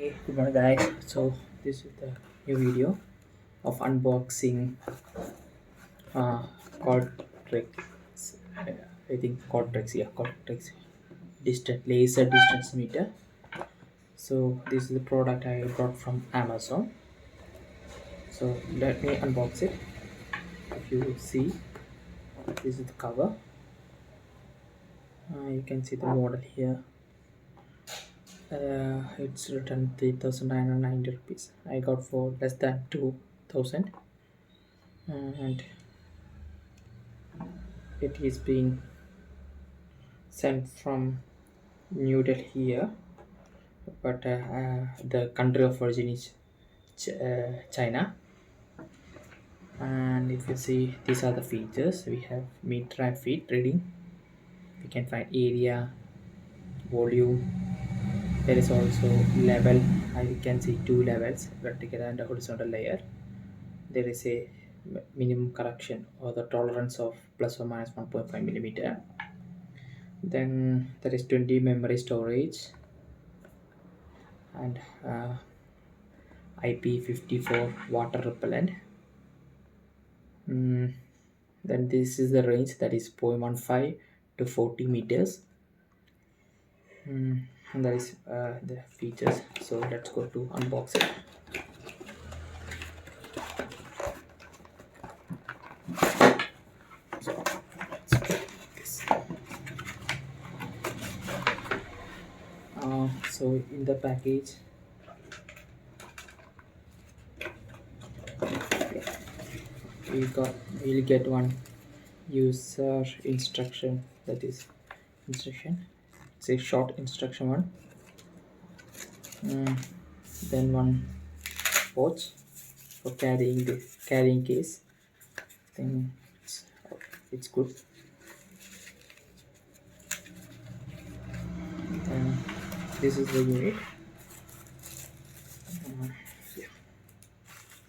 Hey, good morning guys. So this is the new video of unboxing uh CALTRIX. I think CALTRIX, yeah, CALTRIX distant laser distance meter. So this is the product I brought from Amazon. So let me unbox it. If you see, this is the cover. You can see the model here. It's written 3,990 rupees. I got for less than 2,000, and it is being sent from New Delhi here, but the country of origin is China. And if you see, these are the features. We have meter and feet reading. We can find area, volume. There is also level. I can see two levels, vertical and horizontal layer. There is a minimum correction or the tolerance of plus or minus 1.5 millimeter. Then there is 20 memory storage and IP54 water repellent. Then this is the range, that is 0.15 to 40 meters. And that is the features. So let's go to unbox it. So let's put this. So in the package, we'll get one user instruction, that is instruction. It's a short instruction one. Then one pouch for carrying case. I think it's good. And this is the unit. Yeah.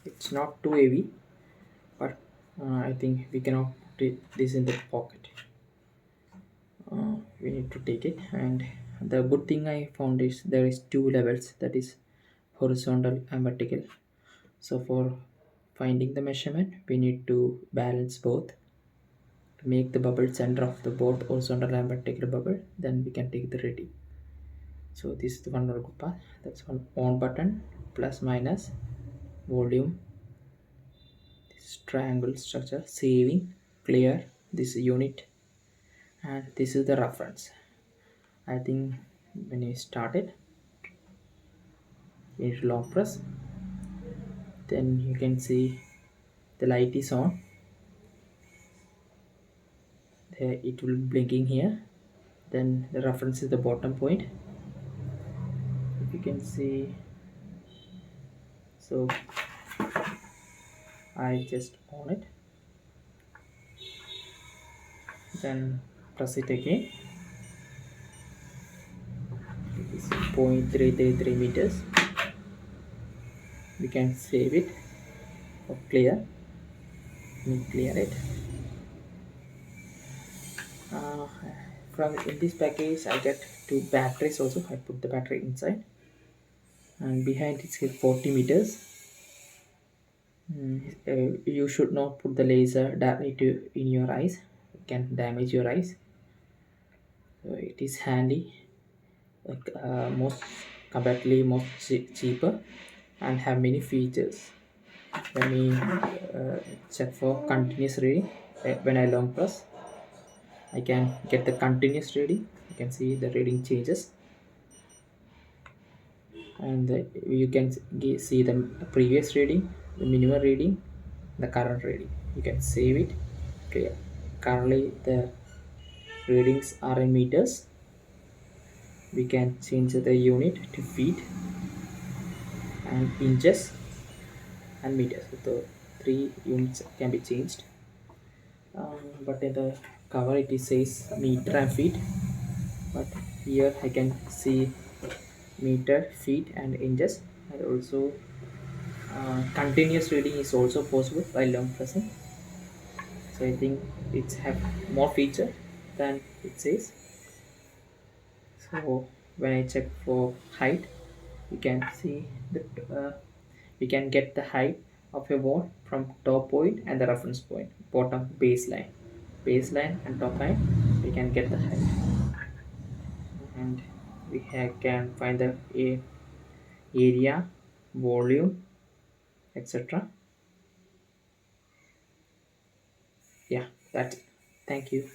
It's not too heavy, but I think we cannot put this in the pocket. We need to take it. And the good thing I found is there is two levels, that is horizontal and vertical. So for finding the measurement, we need to balance both to make the bubble center of the both horizontal and vertical bubble. Then we can take the reading. So this is the one more good part. That's one on button, plus minus, volume, this triangle structure, saving, clear, this unit, and this is the reference. I think when you start it, you need to long press. Then you can see the light is on. There it will be blinking here. Then the reference is the bottom point. If you can see, so I just on it, then press it again. It is 0.333 meters. We can save it or clear. Clear it. From in this package I get two batteries also. I put the battery inside, and behind it is 40 meters. You should not put the laser directly in your eyes, it can damage your eyes. So it is handy, like most comparatively most cheaper, and have many features. Let me check for continuous reading. When I long press, I can get the continuous reading. You can see the reading changes, and you can see the previous reading, the minimum reading, the current reading. You can save it. Clear. Currently the readings are in meters. We can change the unit to feet and inches and meters. So the three units can be changed. But in the cover it says meter and feet, but here I can see meter, feet and inches. And also continuous reading is also possible while long pressing. So I think it's have more feature than it says. So when I check for height, you can see that we can get the height of a wall from top point and the reference point, bottom baseline and top line. We can get the height, and can find the area, volume, etc. Yeah, that's it. Thank you.